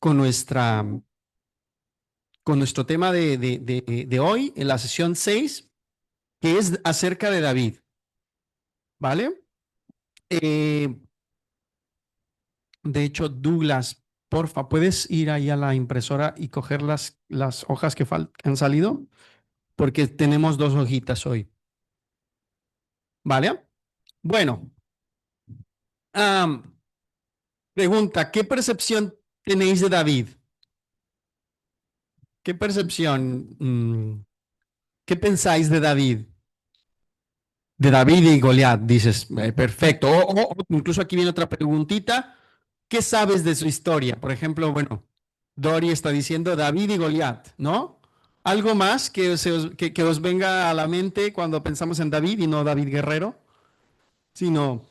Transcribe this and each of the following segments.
con con nuestro tema de hoy, en la sesión 6, que es acerca de David, ¿vale? Eh, de hecho, Douglas, porfa, ¿puedes ir ahí a la impresora y coger las hojas que han salido? Porque tenemos dos hojitas hoy, ¿vale? Bueno, am, pregunta, ¿qué percepción tenéis de David? ¿Qué percepción, qué pensáis de David? De David y Goliat, dices, perfecto. O incluso aquí viene otra preguntita. ¿Qué sabes de su historia? Por ejemplo, bueno, Dori está diciendo David y Goliat, ¿no? ¿Algo más que os venga a la mente cuando pensamos en David y no David Guerrero? Sino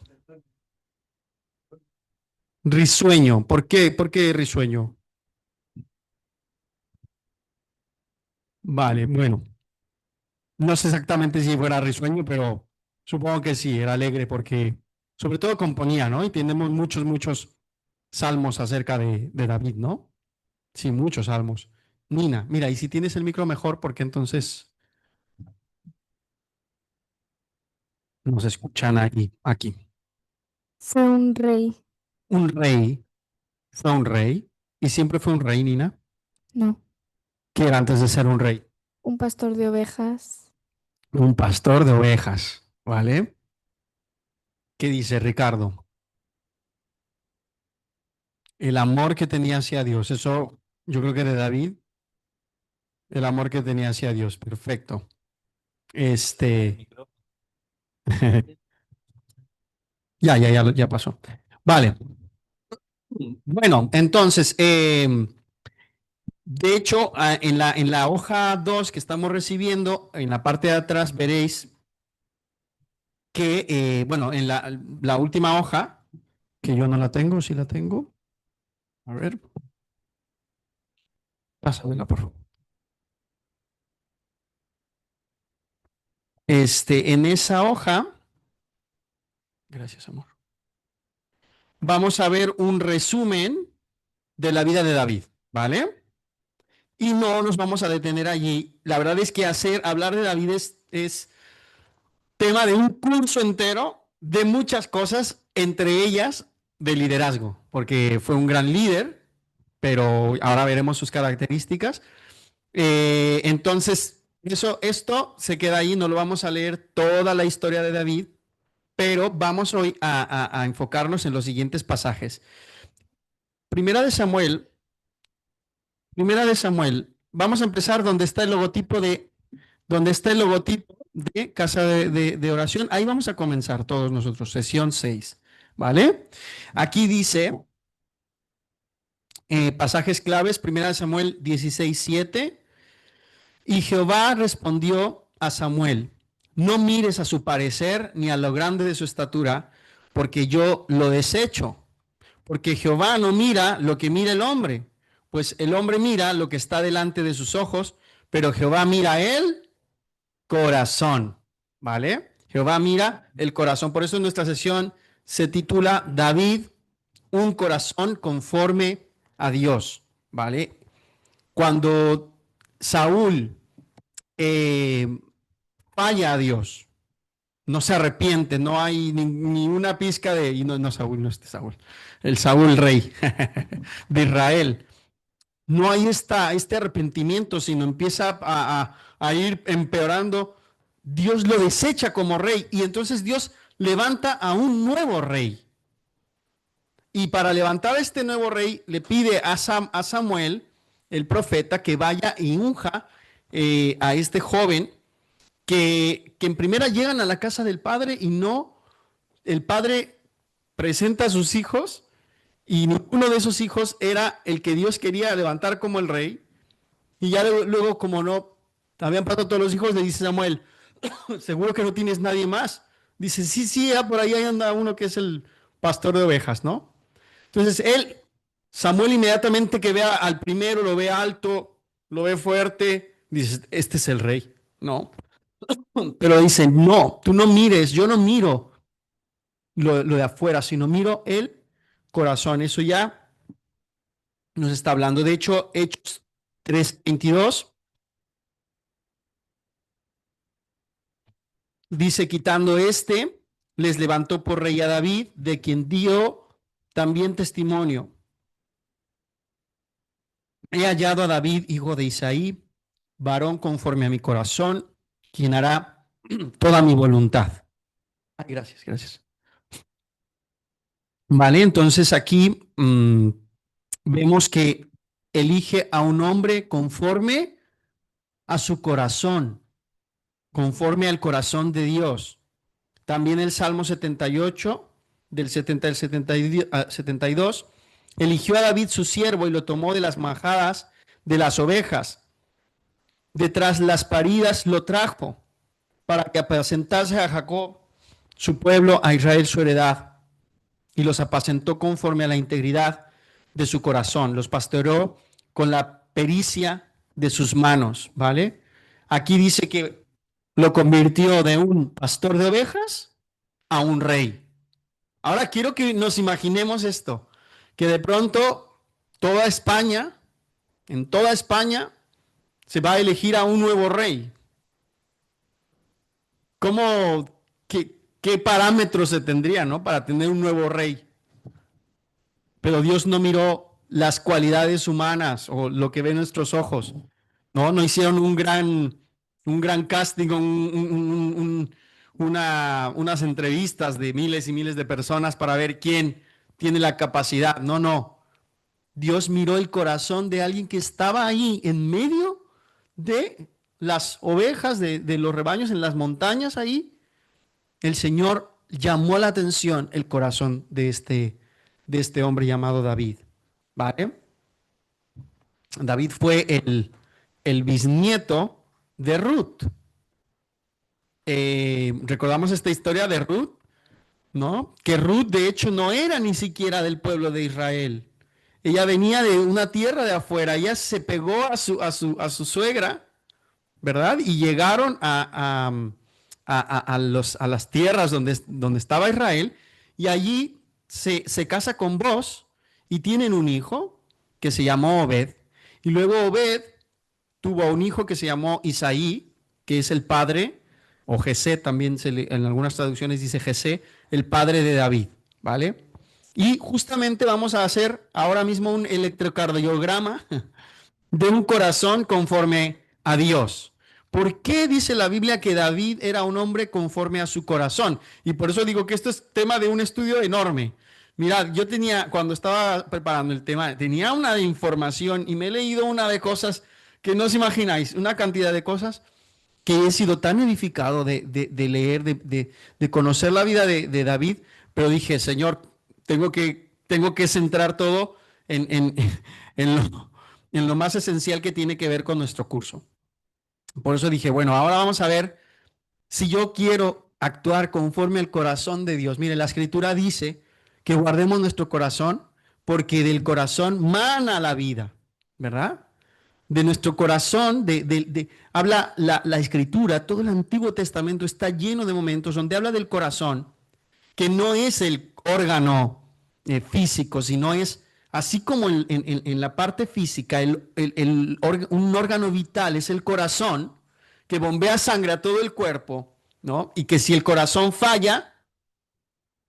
risueño. ¿Por qué? ¿Por qué risueño? Vale, bueno, no sé exactamente si fuera risueño, pero supongo que sí, era alegre porque sobre todo componía, ¿no? Y tenemos muchos salmos acerca de David, ¿no? Sí, muchos salmos. Nina, mira, y si tienes el micro mejor, porque entonces nos escuchan aquí. Fue un rey, Un rey, fue un rey, y siempre fue un rey, Nina, no, que era antes de ser un rey. un pastor de ovejas. Un pastor de ovejas, ¿vale? ¿Qué dice Ricardo? El amor que tenía hacia Dios, eso yo creo que de David, el amor que tenía hacia Dios, perfecto. Este, ya pasó. Vale. Bueno, entonces, de hecho, en la hoja 2 que estamos recibiendo, en la parte de atrás veréis que, bueno, en la última hoja, que yo no la tengo, sí la tengo. A ver, pásamela, por favor. En esa hoja, gracias, amor, vamos a ver un resumen de la vida de David, ¿vale? Y no nos vamos a detener allí. La verdad es que hablar de David es tema de un curso entero de muchas cosas, entre ellas de liderazgo, porque fue un gran líder, pero ahora veremos sus características. Entonces, esto se queda ahí, no lo vamos a leer toda la historia de David, pero vamos hoy a enfocarnos en los siguientes pasajes. Primera de Samuel, primera de Samuel, vamos a empezar donde está el logotipo de casa de oración. Ahí vamos a comenzar todos nosotros, sesión 6, ¿vale? Aquí dice pasajes claves, primera de Samuel 16:7. Y Jehová respondió a Samuel, no mires a su parecer ni a lo grande de su estatura, porque yo lo desecho. Porque Jehová no mira lo que mira el hombre, pues el hombre mira lo que está delante de sus ojos, pero Jehová mira el corazón, ¿vale? Jehová mira el corazón. Por eso nuestra sesión se titula David, un corazón conforme a Dios, ¿vale? Cuando Saúl falla a Dios, no se arrepiente, no hay ni una pizca de, y no, no Saúl, no este Saúl, el Saúl rey de Israel, no hay este arrepentimiento, sino empieza a ir empeorando, Dios lo desecha como rey y entonces Dios levanta a un nuevo rey. Y para levantar a este nuevo rey le pide a Samuel, el profeta, que vaya y unja a este joven que en primera llegan a la casa del padre y no, el padre presenta a sus hijos y ninguno de esos hijos era el que Dios quería levantar como el rey. Y ya luego, como no habían pasado todos los hijos, le dice Samuel, seguro que no tienes nadie más. Dice, sí, sí, por ahí anda uno que es el pastor de ovejas, ¿no? Entonces Samuel inmediatamente que vea al primero, lo ve alto, lo ve fuerte, dice, este es el rey, ¿no? Pero dice, no, tú no mires, yo no miro lo de afuera, sino miro el corazón. Eso ya nos está hablando. De hecho, Hechos 3:22 dice, quitando les levantó por rey a David, de quien dio también testimonio. He hallado a David, hijo de Isaí, varón conforme a mi corazón, quien hará toda mi voluntad. Ay, gracias, gracias. Vale, entonces aquí vemos que elige a un hombre conforme a su corazón, conforme al corazón de Dios. También el Salmo 78, del 70 al 72, eligió a David su siervo y lo tomó de las majadas de las ovejas. Detrás las paridas lo trajo para que apacentase a Jacob, su pueblo, a Israel su heredad. Y los apacentó conforme a la integridad de su corazón. Los pastoreó con la pericia de sus manos, ¿vale? Aquí dice que lo convirtió de un pastor de ovejas a un rey. Ahora quiero que nos imaginemos esto, que de pronto toda España, en toda España, se va a elegir a un nuevo rey. ¿Cómo, qué parámetros se tendría, ¿no? Para tener un nuevo rey? Pero Dios no miró las cualidades humanas o lo que ven nuestros ojos. No hicieron un gran casting, unas entrevistas de miles y miles de personas para ver quién tiene la capacidad. No. Dios miró el corazón de alguien que estaba ahí en medio de las ovejas, de los rebaños en las montañas ahí. El Señor llamó la atención el corazón de este hombre llamado David. ¿Vale? David fue el bisnieto de Ruth. Recordamos esta historia de Ruth, ¿no? Que Ruth de hecho no era ni siquiera del pueblo de Israel. Ella venía de una tierra de afuera. Ella se pegó a su suegra, ¿verdad? Y llegaron a las tierras donde estaba Israel. Y allí se casa con Boz y tienen un hijo que se llamó Obed. Y luego Obed tuvo un hijo que se llamó Isaí, que es el padre, o Jesé, también en algunas traducciones dice Jesé, el padre de David, ¿vale? Y justamente vamos a hacer ahora mismo un electrocardiograma de un corazón conforme a Dios. ¿Por qué dice la Biblia que David era un hombre conforme a su corazón? Y por eso digo que esto es tema de un estudio enorme. Mirad, yo tenía, cuando estaba preparando el tema, tenía una de información y me he leído una de cosas que no os imagináis, una cantidad de cosas que he sido tan edificado de leer, de conocer la vida de David, pero dije, Señor, tengo que centrar todo en lo más esencial que tiene que ver con nuestro curso. Por eso dije, bueno, ahora vamos a ver si yo quiero actuar conforme al corazón de Dios. Mire, la escritura dice que guardemos nuestro corazón porque del corazón mana la vida, ¿verdad? De nuestro corazón, habla la escritura, todo el Antiguo Testamento está lleno de momentos donde habla del corazón, que no es el órgano físico, sino es, así como en la parte física, un órgano vital es el corazón, que bombea sangre a todo el cuerpo, ¿no? Y que si el corazón falla,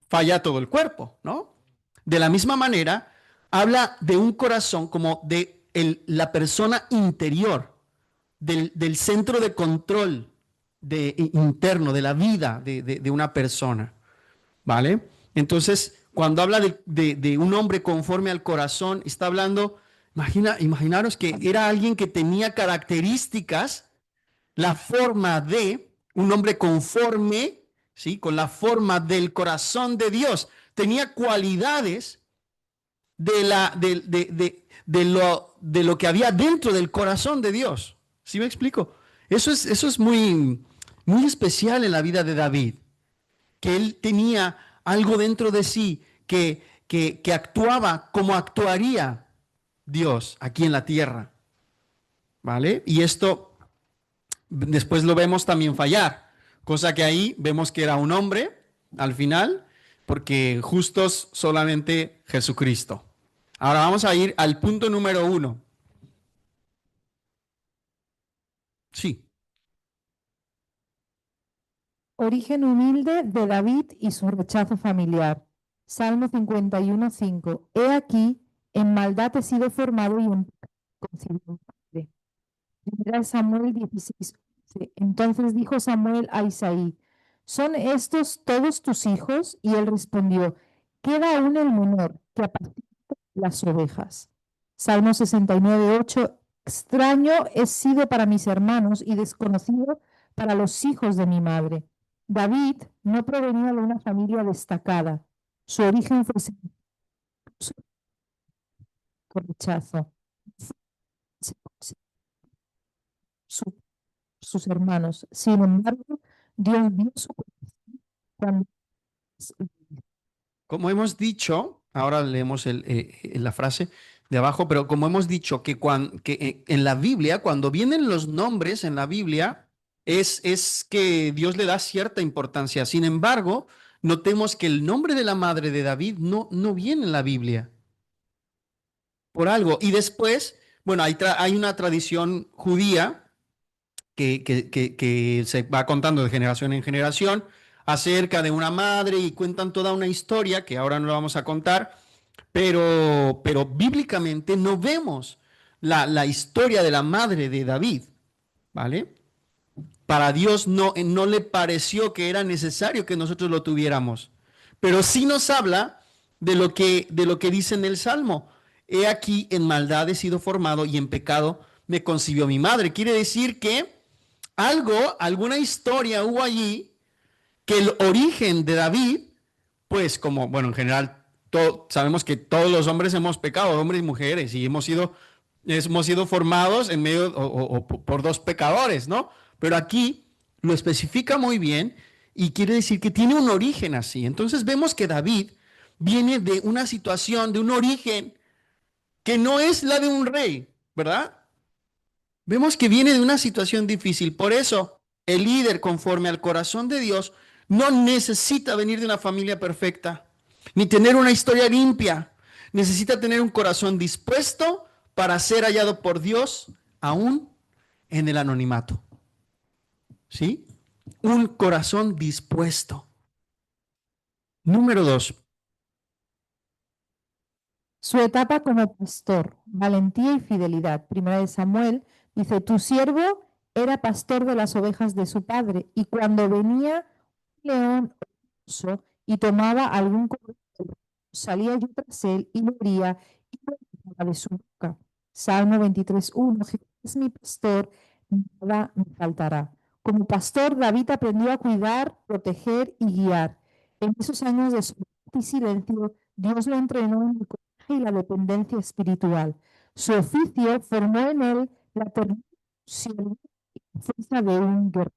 falla todo el cuerpo, ¿no? De la misma manera, habla de un corazón como de la persona interior, del centro de control interno de la vida de una persona, ¿vale? Entonces, cuando habla de un hombre conforme al corazón, está hablando, imaginaros que era alguien que tenía características, la forma de un hombre conforme, ¿sí? Con la forma del corazón de Dios. Tenía cualidades de lo que había dentro del corazón de Dios. ¿Sí me explico? Eso es muy, muy especial en la vida de David, que él tenía algo dentro de sí que actuaba como actuaría Dios aquí en la tierra, ¿vale? Y esto después lo vemos también fallar, cosa que ahí vemos que era un hombre al final, porque justos solamente Jesucristo. Ahora vamos a ir al punto número 1. Sí. Origen humilde de David y su rechazo familiar. Salmo 51:5. He aquí, en maldad he sido formado y en pecado concebido mi padre. Primera de Samuel 16:11. Entonces dijo Samuel a Isaí: ¿Son estos todos tus hijos? Y él respondió: Queda aún el menor, que apacienta las ovejas. Salmo 69:8. Extraño he sido para mis hermanos y desconocido para los hijos de mi madre. David no provenía de una familia destacada. Su origen fue por rechazo. Su- Sus hermanos. Sin embargo, Dios vio su corazón cuando Como hemos dicho, ahora leemos la frase de abajo, pero como hemos dicho que en la Biblia, cuando vienen los nombres en la Biblia, es que Dios le da cierta importancia. Sin embargo, notemos que el nombre de la madre de David no viene en la Biblia por algo. Y después, bueno, hay una tradición judía que se va contando de generación en generación acerca de una madre y cuentan toda una historia que ahora no la vamos a contar, pero bíblicamente no vemos la historia de la madre de David, ¿vale? Para Dios no le pareció que era necesario que nosotros lo tuviéramos, pero sí nos habla de lo que dice en el Salmo. He aquí, en maldad he sido formado y en pecado me concibió mi madre. Quiere decir que alguna historia hubo allí que el origen de David, pues como, bueno, en general, sabemos que todos los hombres hemos pecado, hombres y mujeres, y hemos sido formados en medio o por dos pecadores, ¿no? Pero aquí lo especifica muy bien y quiere decir que tiene un origen así. Entonces vemos que David viene de una situación, de un origen que no es la de un rey, ¿verdad? Vemos que viene de una situación difícil. Por eso, el líder, conforme al corazón de Dios, no necesita venir de una familia perfecta, ni tener una historia limpia. Necesita tener un corazón dispuesto para ser hallado por Dios, aún en el anonimato. ¿Sí? Un corazón dispuesto. Número 2. su etapa como pastor, valentía y fidelidad. Primera de Samuel dice: Tu siervo era pastor de las ovejas de su padre, y cuando venía un león oso y tomaba algún cordero, salía yo tras él y lo hería y lo quitaba de su boca. Salmo 23:1. Jehová es mi pastor, nada me faltará. Como pastor, David aprendió a cuidar, proteger y guiar. En esos años de soledad y silencio, Dios lo entrenó en el coraje y la dependencia espiritual. Su oficio formó en él la ternura y la fuerza de un guerrero.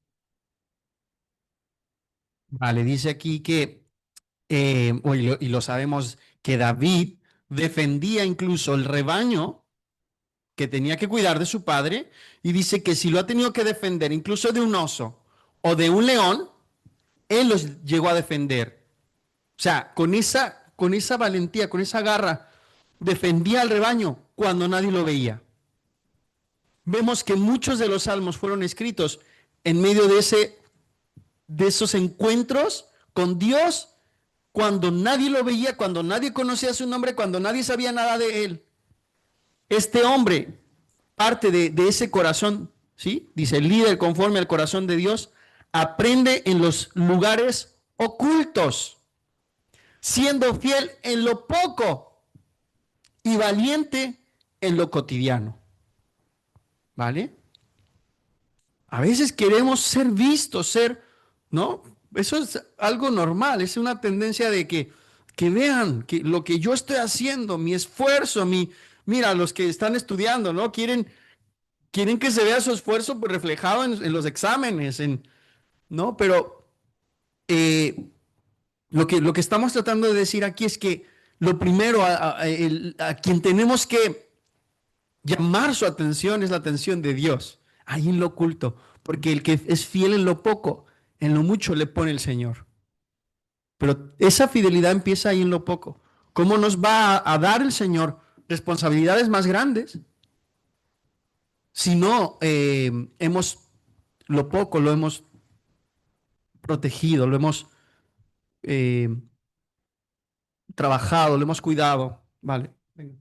Vale, dice aquí que, y lo sabemos, que David defendía incluso el rebaño que tenía que cuidar de su padre, y dice que si lo ha tenido que defender incluso de un oso o de un león, él los llegó a defender. O sea, con esa valentía, con esa garra, defendía al rebaño cuando nadie lo veía. Vemos que muchos de los salmos fueron escritos en medio de esos encuentros con Dios, cuando nadie lo veía, cuando nadie conocía su nombre, cuando nadie sabía nada de él. Este hombre, parte de ese corazón, ¿sí? Dice, el líder conforme al corazón de Dios, aprende en los lugares ocultos, siendo fiel en lo poco y valiente en lo cotidiano. ¿Vale? A veces queremos ser vistos, ¿no? Eso es algo normal, es una tendencia de que vean que lo que yo estoy haciendo, mi esfuerzo, mira, los que están estudiando, ¿no? Quieren que se vea su esfuerzo pues, reflejado en los exámenes, ¿no? Pero eh, lo que estamos tratando de decir aquí es que lo primero a quien tenemos que llamar su atención es la atención de Dios, ahí en lo oculto, porque el que es fiel en lo poco, en lo mucho le pone el Señor. Pero esa fidelidad empieza ahí en lo poco. ¿Cómo nos va a dar el Señor responsabilidades más grandes. Si no, lo poco lo hemos protegido, lo hemos eh, trabajado, lo hemos cuidado. Vale. Venga.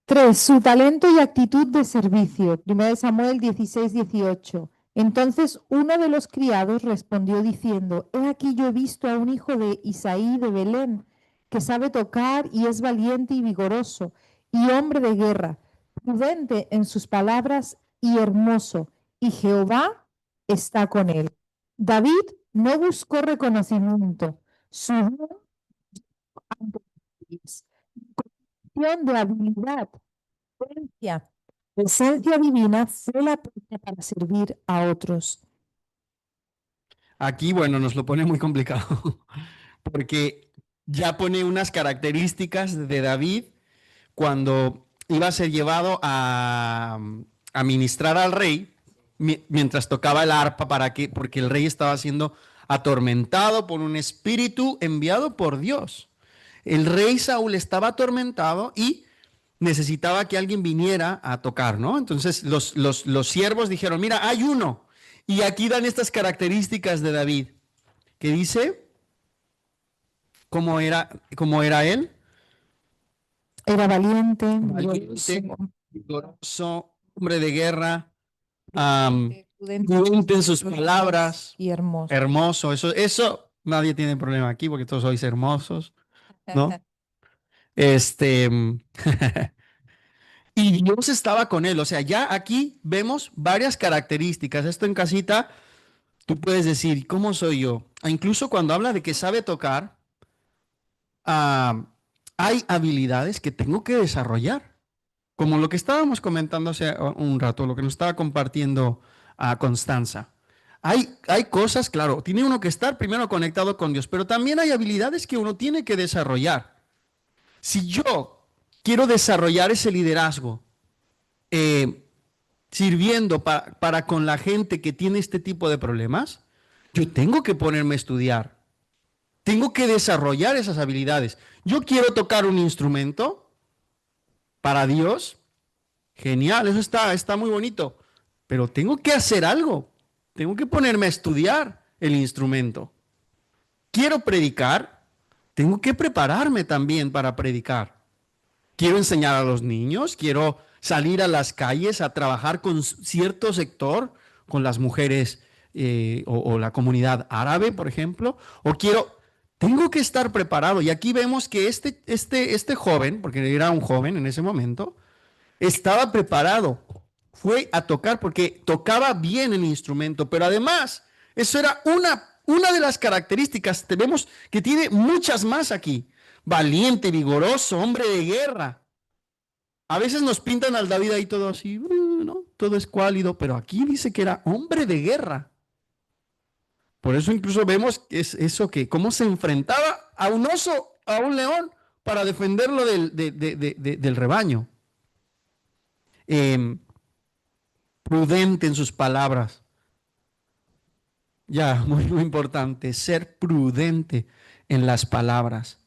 3. Su talento y actitud de servicio. 1 Samuel 16-18. Entonces uno de los criados respondió diciendo: He aquí yo he visto a un hijo de Isaí de Belén, que sabe tocar y es valiente y vigoroso, y hombre de guerra, prudente en sus palabras y hermoso, y Jehová está con él. David no buscó reconocimiento, su don ante Dios, cuestión de habilidad, presencia divina fue la puerta para servir a otros. Aquí, bueno, nos lo pone muy complicado, porque ya pone unas características de David cuando iba a ser llevado a ministrar al rey mientras tocaba el arpa porque el rey estaba siendo atormentado por un espíritu enviado por Dios. El rey Saúl estaba atormentado y necesitaba que alguien viniera a tocar, ¿no? Entonces los siervos dijeron, mira, hay uno. Y aquí dan estas características de David, que dice cómo era él. Era valiente, Valiente, vigoroso, hombre de guerra, prudente prudente en sus palabras, y hermoso. hermoso. Eso nadie tiene problema aquí porque todos sois hermosos, ¿no? Y Dios estaba con él. O sea, ya aquí vemos varias características. Esto en casita, tú puedes decir, ¿cómo soy yo? Incluso cuando habla de que sabe tocar, hay habilidades que tengo que desarrollar. Como lo que estábamos comentando hace un rato, lo que nos estaba compartiendo a Constanza. Hay cosas, claro, tiene uno que estar primero conectado con Dios, pero también hay habilidades que uno tiene que desarrollar. Si yo quiero desarrollar ese liderazgo, sirviendo para con la gente que tiene este tipo de problemas, yo tengo que ponerme a estudiar. Tengo que desarrollar esas habilidades. Yo quiero tocar un instrumento para Dios. Genial, eso está muy bonito. Pero tengo que hacer algo. Tengo que ponerme a estudiar el instrumento. Quiero predicar. Tengo que prepararme también para predicar. Quiero enseñar a los niños. Quiero salir a las calles a trabajar con cierto sector, con las mujeres o la comunidad árabe, por ejemplo. Tengo que estar preparado. Y aquí vemos que este joven, porque era un joven en ese momento, estaba preparado, fue a tocar porque tocaba bien el instrumento, pero además, eso era una de las características. Vemos que tiene muchas más aquí. Valiente, vigoroso, hombre de guerra. A veces nos pintan al David ahí todo así, ¿no? Todo escuálido, pero aquí dice que era hombre de guerra. Por eso incluso vemos que es eso que cómo se enfrentaba a un oso, a un león, para defenderlo del rebaño. Prudente en sus palabras. Ya, muy importante, ser prudente en las palabras.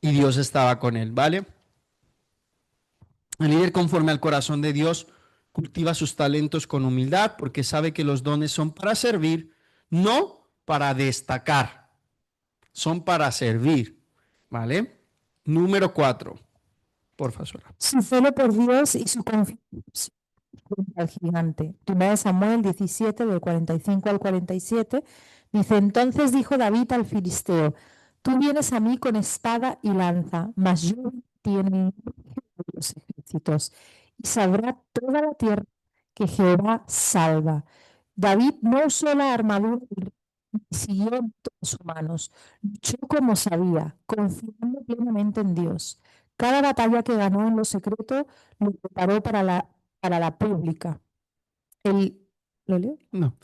Y Dios estaba con él, ¿vale? El líder conforme al corazón de Dios cultiva sus talentos con humildad porque sabe que los dones son para servir, no para destacar, son para servir, ¿vale? Número 4, por favor. Su celo por Dios y su confianza frente al gigante. 1 Samuel 17, del 45 al 47, dice: Entonces dijo David al filisteo: Tú vienes a mí con espada y lanza, mas yo tiene los ejércitos, y sabrá toda la tierra que Jehová salva. David no usó la armadura ni siguió métodos humanos, luchó como sabía, confiando plenamente en Dios. Cada batalla que ganó en lo secreto lo preparó para la pública. ¿Lo leo? No.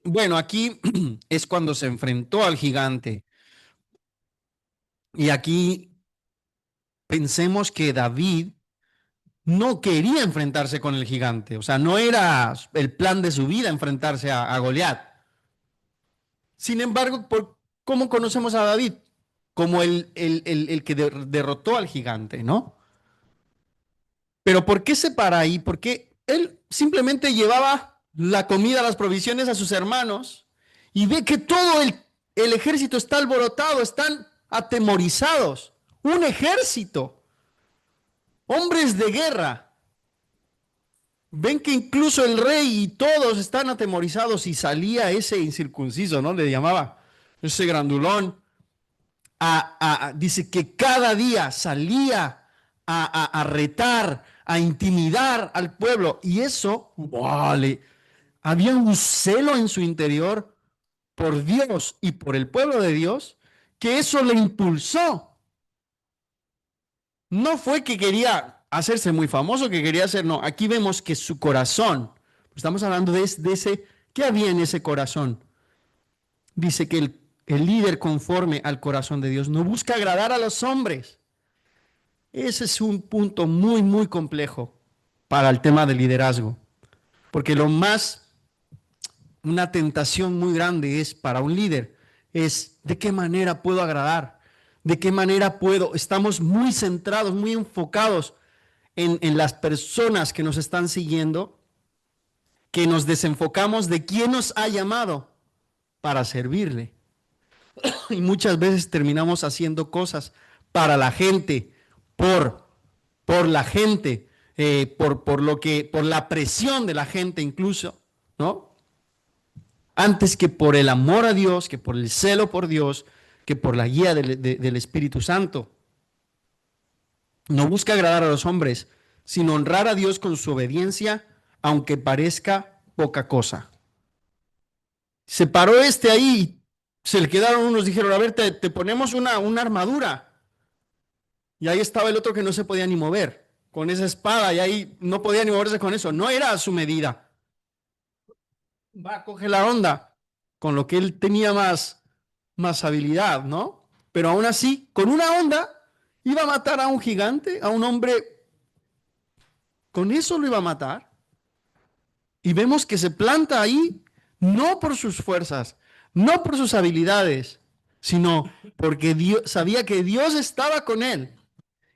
Bueno, aquí es cuando se enfrentó al gigante. Y aquí pensemos que David no quería enfrentarse con el gigante. O sea, no era el plan de su vida enfrentarse a Goliat. Sin embargo, ¿cómo conocemos a David? como el que derrotó al gigante, ¿no? Pero ¿por qué se para ahí? Porque él simplemente llevaba la comida, las provisiones a sus hermanos y ve que todo el ejército está alborotado, están atemorizados. Un ejército, hombres de guerra. Ven que incluso el rey y todos están atemorizados y salía ese incircunciso, ¿no? Le llamaba ese grandulón. Dice que cada día salía a retar, a intimidar al pueblo. Y eso, vale, había un celo en su interior por Dios y por el pueblo de Dios, que eso le impulsó. No fue que quería hacerse muy famoso, que quería hacer, no. Aquí vemos que su corazón, estamos hablando de ese, ¿qué había en ese corazón? Dice que el líder conforme al corazón de Dios no busca agradar a los hombres. Ese es un punto muy, muy complejo para el tema del liderazgo. Porque una tentación muy grande es para un líder, es de qué manera puedo agradar, de qué manera estamos muy centrados, muy enfocados en las personas que nos están siguiendo, que nos desenfocamos de quién nos ha llamado para servirle. Y muchas veces terminamos haciendo cosas para la gente, por la gente, por la presión de la gente incluso, ¿no? Antes que por el amor a Dios, que por el celo por Dios, que por la guía del Espíritu Santo. No busca agradar a los hombres, sino honrar a Dios con su obediencia, aunque parezca poca cosa. Se paró ahí, se le quedaron unos, dijeron, a ver, te ponemos una armadura. Y ahí estaba el otro que no se podía ni mover, con esa espada, y ahí no podía ni moverse con eso, no era a su medida. Va, coge la onda, con lo que él tenía más habilidad, ¿no? Pero aún así, con una onda, iba a matar a un gigante, a un hombre, con eso lo iba a matar. Y vemos que se planta ahí, no por sus fuerzas, no por sus habilidades, sino porque sabía que Dios estaba con él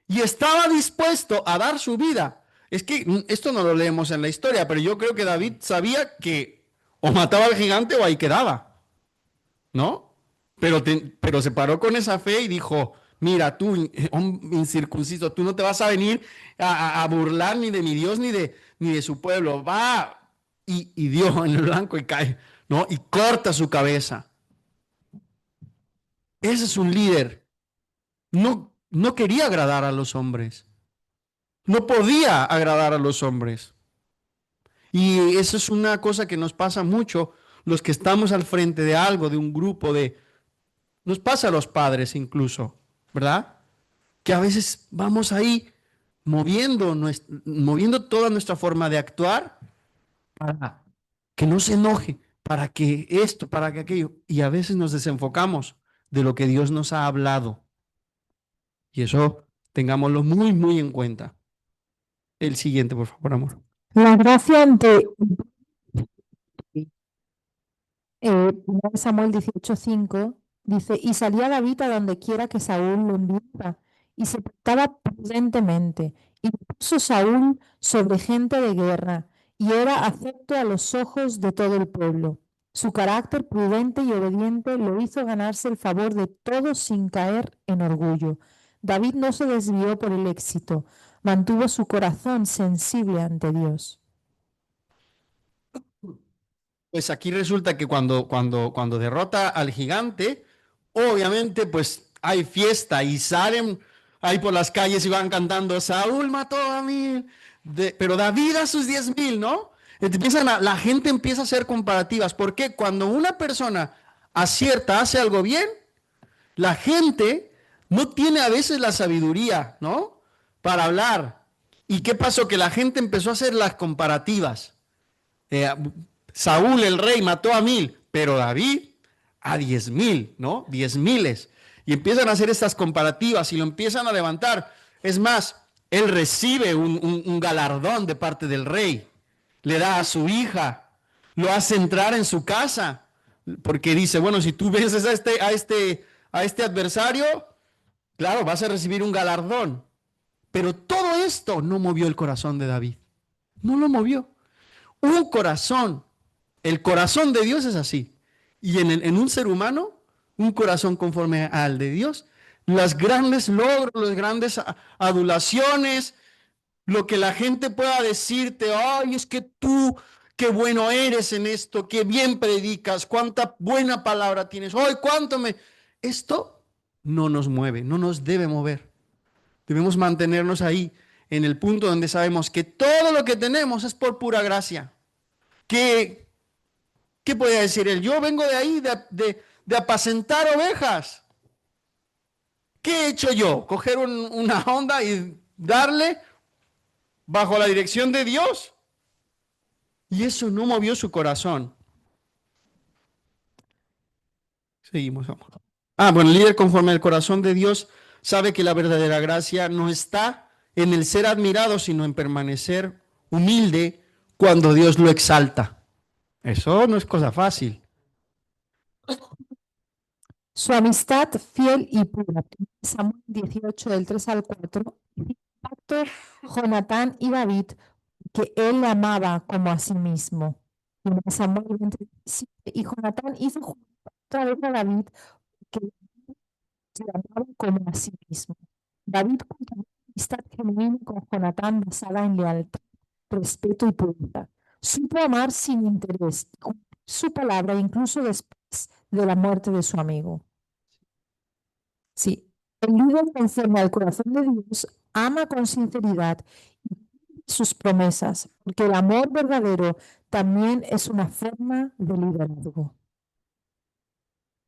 y estaba dispuesto a dar su vida. Es que esto no lo leemos en la historia, pero yo creo que David sabía que o mataba al gigante o ahí quedaba, ¿no? Pero se paró con esa fe y dijo, mira, tú, incircunciso, tú no te vas a venir a burlar ni de mi Dios ni de su pueblo. Va y dio en el blanco y cae, ¿no? Y corta su cabeza. Ese es un líder. No quería agradar a los hombres. No podía agradar a los hombres. Y eso es una cosa que nos pasa mucho los que estamos al frente de algo, de un grupo, nos pasa a los padres incluso, ¿verdad? Que a veces vamos ahí moviendo toda nuestra forma de actuar para que no se enoje, para que esto, para que aquello, y a veces nos desenfocamos de lo que Dios nos ha hablado. Y eso tengámoslo muy, muy en cuenta. El siguiente, por favor, amor. La gracia ante 1 Samuel 18:5 dice, y salía David a donde quiera que Saúl lo enviara, y se portaba prudentemente, y puso Saúl sobre gente de guerra, y era acepto a los ojos de todo el pueblo. Su carácter prudente y obediente lo hizo ganarse el favor de todos sin caer en orgullo. David no se desvió por el éxito, mantuvo su corazón sensible ante Dios. Pues aquí resulta que cuando derrota al gigante, obviamente pues hay fiesta y salen ahí por las calles y van cantando, Saúl mató a 1000, pero David a sus 10,000, ¿no? La gente empieza a hacer comparativas, porque cuando una persona acierta, hace algo bien, la gente no tiene a veces la sabiduría, ¿no? Para hablar. ¿Y qué pasó? Que la gente empezó a hacer las comparativas. Eh, Saúl el rey mató a 1000, pero David a 10,000, ¿no? 10,000. Y empiezan a hacer estas comparativas y lo empiezan a levantar. Es más, él recibe un galardón de parte del rey. Le da a su hija, lo hace entrar en su casa, porque dice, bueno, si tú vences a este adversario, Claro, vas a recibir un galardón. Pero todo esto no movió el corazón de David. No lo movió. Un corazón. El corazón de Dios es así. Y en un ser humano, un corazón conforme al de Dios, los grandes logros, las grandes adulaciones, lo que la gente pueda decirte, ay, es que tú, qué bueno eres en esto, qué bien predicas, cuánta buena palabra tienes, ay, cuánto me... Esto no nos mueve, no nos debe mover. Debemos mantenernos ahí, en el punto donde sabemos que todo lo que tenemos es por pura gracia. Que, ¿qué podría decir él? Yo vengo de ahí, de apacentar ovejas. ¿Qué he hecho yo? Coger una onda y darle bajo la dirección de Dios. Y eso no movió su corazón. Seguimos, vamos. Bueno, el líder conforme al corazón de Dios sabe que la verdadera gracia no está en el ser admirado, sino en permanecer humilde cuando Dios lo exalta. Eso no es cosa fácil. Su amistad fiel y pura. Samuel 18, del 3 al 4. Pacto Jonatán y David, que él le amaba como a sí mismo. Samuel 27, y Jonatán hizo otra vez a David, que le amaba como a sí mismo. David cultivó una amistad genuina con Jonatán basada en lealtad, respeto y pureza. Supo amar sin interés y cumplir su palabra incluso después de la muerte de su amigo. Sí, el líder conforme al corazón de Dios ama con sinceridad sus promesas, porque el amor verdadero también es una forma de liderazgo.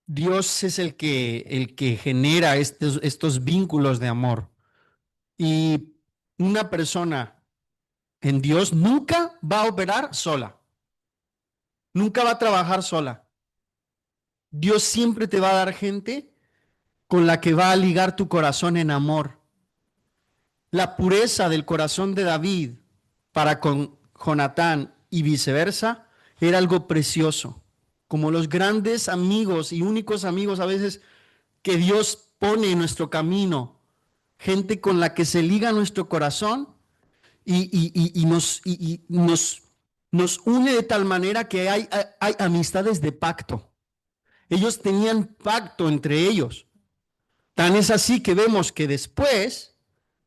Dios es el que genera estos vínculos de amor. Y una persona en Dios nunca va a operar sola. Nunca va a trabajar sola. Dios siempre te va a dar gente con la que va a ligar tu corazón en amor. La pureza del corazón de David para con Jonatán y viceversa era algo precioso. Como los grandes amigos y únicos amigos a veces que Dios pone en nuestro camino, gente con la que se liga nuestro corazón y nos une de tal manera que hay amistades de pacto. Ellos tenían pacto entre ellos. Tan es así que vemos que después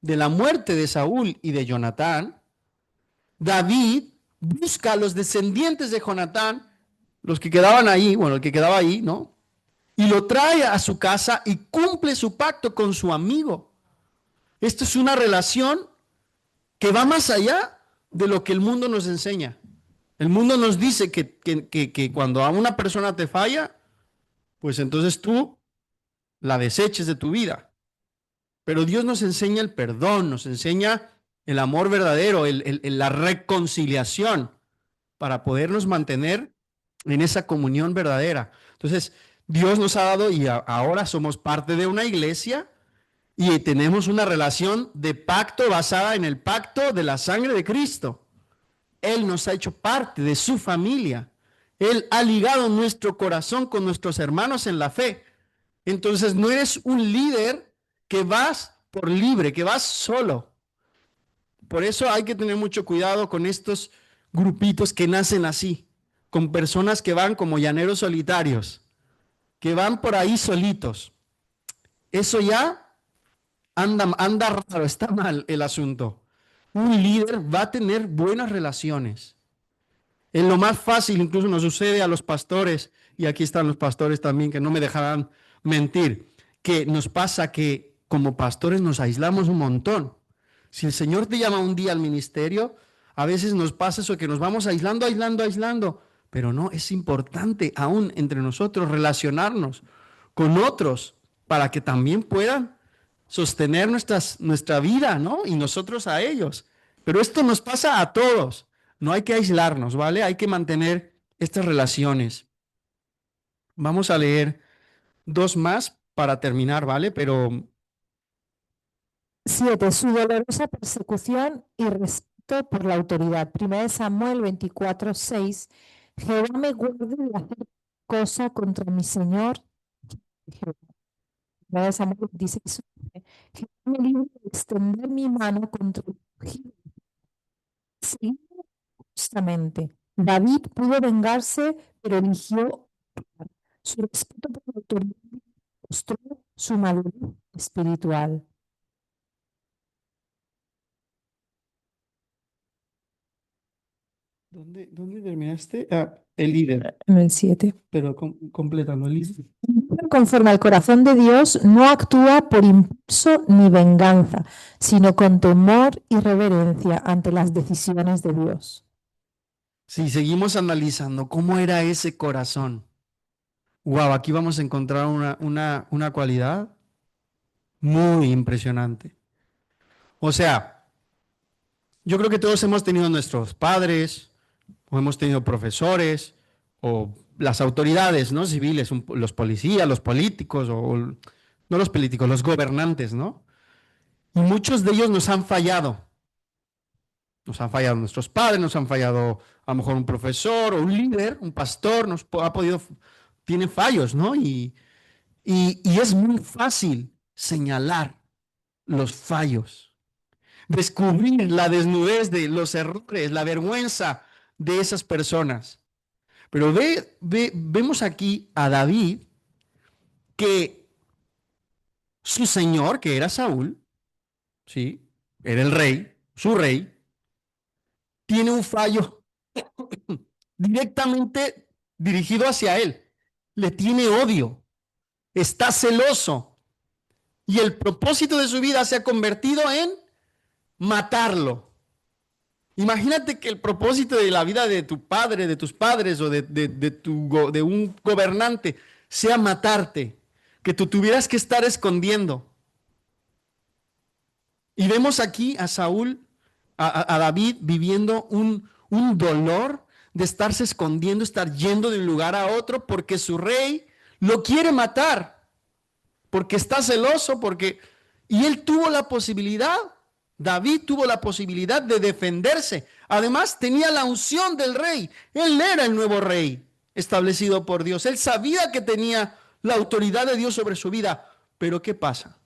de la muerte de Saúl y de Jonatán, David busca a los descendientes de Jonatán, los que quedaban ahí, bueno, el que quedaba ahí, ¿no? Y lo trae a su casa y cumple su pacto con su amigo. Esto es una relación que va más allá de lo que el mundo nos enseña. El mundo nos dice que cuando a una persona te falla, pues entonces tú la deseches de tu vida. Pero Dios nos enseña el perdón, nos enseña el amor verdadero, la reconciliación para podernos mantener en esa comunión verdadera. Entonces, Dios nos ha dado y ahora somos parte de una iglesia y tenemos una relación de pacto basada en el pacto de la sangre de Cristo. Él nos ha hecho parte de su familia. Él ha ligado nuestro corazón con nuestros hermanos en la fe. Entonces no eres un líder que vas por libre, que vas solo. Por eso hay que tener mucho cuidado con estos grupitos que nacen así, con personas que van como llaneros solitarios, que van por ahí solitos. Eso ya anda raro, está mal el asunto. Un líder va a tener buenas relaciones. En lo más fácil, incluso nos sucede a los pastores, y aquí están los pastores también, que no me dejarán mentir, que nos pasa que como pastores nos aislamos un montón. Si el Señor te llama un día al ministerio, a veces nos pasa eso que nos vamos aislando, pero no, es importante aún entre nosotros relacionarnos con otros para que también puedan sostener nuestra vida, ¿no? Y nosotros a ellos. Pero esto nos pasa a todos. No hay que aislarnos, ¿vale? Hay que mantener estas relaciones. Vamos a leer dos más para terminar, ¿vale? Pero 7. Su dolorosa persecución y respeto por la autoridad. 1 Samuel 24, 6. Jehová me guarde de hacer cosa contra mi Señor Jehová. Primera de Samuel 26, Jehová me libre de extender mi mano contra el ungido. Sí, justamente. David pudo vengarse, pero eligió orar. Su respeto por la autoridad mostró su madurez espiritual. ¿Dónde terminaste? Ah, el líder, En el 7. pero complétalo, el líder. Conforme al corazón de Dios, no actúa por impulso ni venganza, sino con temor y reverencia ante las decisiones de Dios. Si seguimos analizando cómo era ese corazón, wow, aquí vamos a encontrar una cualidad muy impresionante. O sea, yo creo que todos hemos tenido nuestros padres, o hemos tenido profesores, o las autoridades, ¿no? Civiles, los policías, los políticos, no los políticos, los gobernantes, ¿no? Y muchos de ellos nos han fallado. Nos han fallado nuestros padres, nos han fallado a lo mejor un profesor o un líder, un pastor, tiene fallos, ¿no? Y es muy fácil señalar los fallos, descubrir la desnudez de los errores, la vergüenza de esas personas. Pero vemos aquí a David que su señor, que era Saúl, ¿sí? Era el rey, su rey, tiene un fallo directamente dirigido hacia él. Le tiene odio, está celoso y el propósito de su vida se ha convertido en matarlo. Imagínate que el propósito de la vida de tu padre, de tus padres o de un gobernante sea matarte, que tú tuvieras que estar escondiendo. Y vemos aquí a Saúl, a David viviendo un dolor de estarse escondiendo, estar yendo de un lugar a otro porque su rey lo quiere matar, porque está celoso, y él tuvo la posibilidad, David tuvo la posibilidad de defenderse. Además tenía la unción del rey. Él era el nuevo rey establecido por Dios. Él sabía que tenía la autoridad de Dios sobre su vida. Pero ¿qué pasa?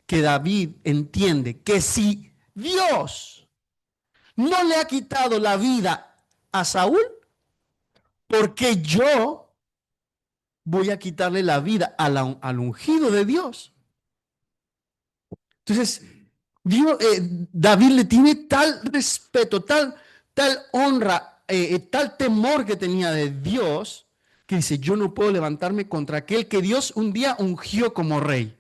Que David entiende que si Dios no le ha quitado la vida a Saúl, ¿por qué yo voy a quitarle la vida al ungido de Dios? Entonces, David le tiene tal respeto, tal honra, tal temor que tenía de Dios, que dice, yo no puedo levantarme contra aquel que Dios un día ungió como rey.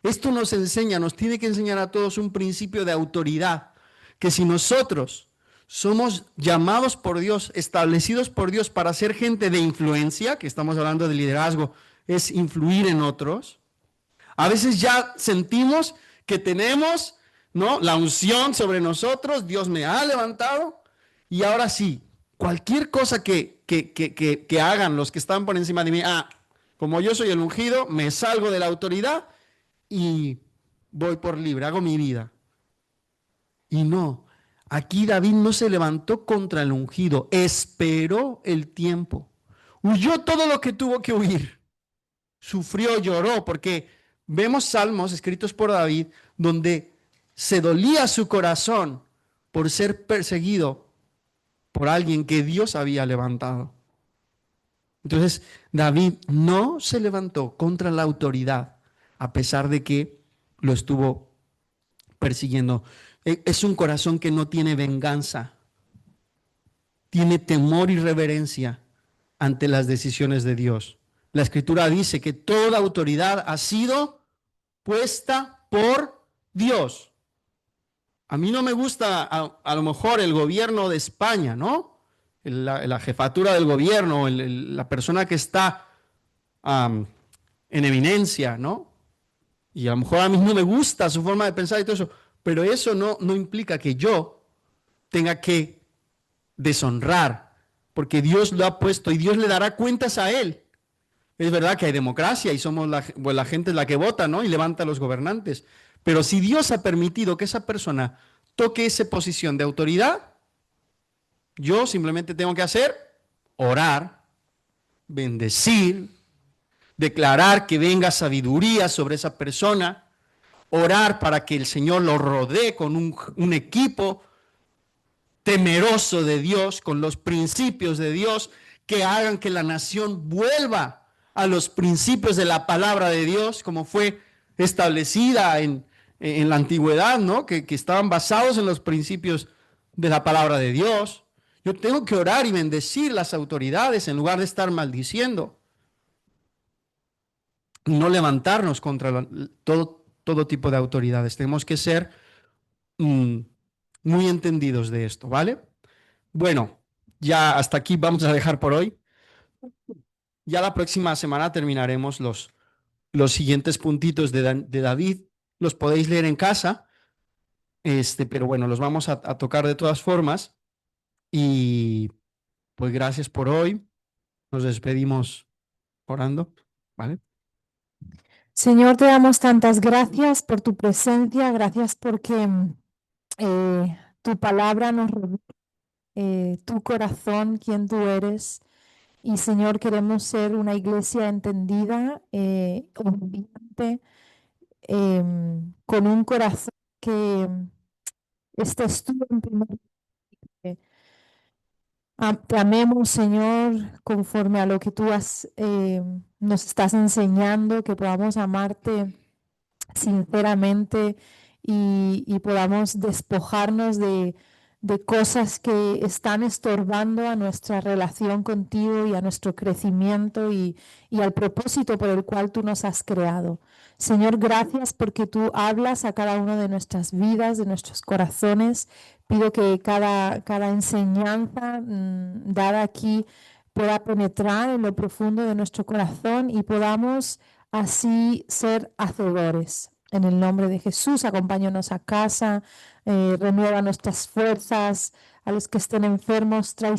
Esto nos enseña, nos tiene que enseñar a todos un principio de autoridad, que si nosotros somos llamados por Dios, establecidos por Dios para ser gente de influencia, que estamos hablando de liderazgo, es influir en otros, a veces ya sentimos que tenemos, ¿no?, la unción sobre nosotros, Dios me ha levantado, y ahora sí, cualquier cosa que hagan los que están por encima de mí, como yo soy el ungido, me salgo de la autoridad y voy por libre, hago mi vida. Y no, aquí David no se levantó contra el ungido, esperó el tiempo, huyó todo lo que tuvo que huir, sufrió, lloró, porque vemos salmos escritos por David donde se dolía su corazón por ser perseguido por alguien que Dios había levantado. Entonces, David no se levantó contra la autoridad, a pesar de que lo estuvo persiguiendo. Es un corazón que no tiene venganza, tiene temor y reverencia ante las decisiones de Dios. La Escritura dice que toda autoridad ha sido puesta por Dios. A mí no me gusta a lo mejor el gobierno de España, ¿no? La jefatura del gobierno, la persona que está en eminencia, ¿no? Y a lo mejor a mí no me gusta su forma de pensar y todo eso, pero eso no implica que yo tenga que deshonrar, porque Dios lo ha puesto y Dios le dará cuentas a él. Es verdad que hay democracia y somos la gente es la que vota, ¿no? Y levanta a los gobernantes. Pero si Dios ha permitido que esa persona toque esa posición de autoridad, yo simplemente tengo que hacer orar, bendecir, declarar que venga sabiduría sobre esa persona, orar para que el Señor lo rodee con un equipo temeroso de Dios, con los principios de Dios, que hagan que la nación vuelva a los principios de la palabra de Dios, como fue establecida en la antigüedad, ¿no? Que estaban basados en los principios de la palabra de Dios. Yo tengo que orar y bendecir las autoridades en lugar de estar maldiciendo. No levantarnos contra todo tipo de autoridades. Tenemos que ser muy entendidos de esto, ¿vale? Bueno, ya hasta aquí vamos a dejar por hoy. Ya la próxima semana terminaremos los siguientes puntitos de David. Los podéis leer en casa, pero bueno, los vamos a tocar de todas formas. Y pues gracias por hoy. Nos despedimos orando, ¿vale? Señor, te damos tantas gracias por tu presencia, gracias porque tu palabra nos revela tu corazón, quién tú eres. Y Señor, queremos ser una iglesia entendida, obediente, con un corazón que estés tú en primer lugar. Te amemos, Señor, conforme a lo que tú nos estás enseñando, que podamos amarte sinceramente y podamos despojarnos de cosas que están estorbando a nuestra relación contigo y a nuestro crecimiento y al propósito por el cual tú nos has creado. Señor, gracias porque tú hablas a cada uno de nuestras vidas, de nuestros corazones. Pido que cada enseñanza dada aquí pueda penetrar en lo profundo de nuestro corazón y podamos así ser hacedores. En el nombre de Jesús, acompáñanos a casa, renueva nuestras fuerzas, a los que estén enfermos, trae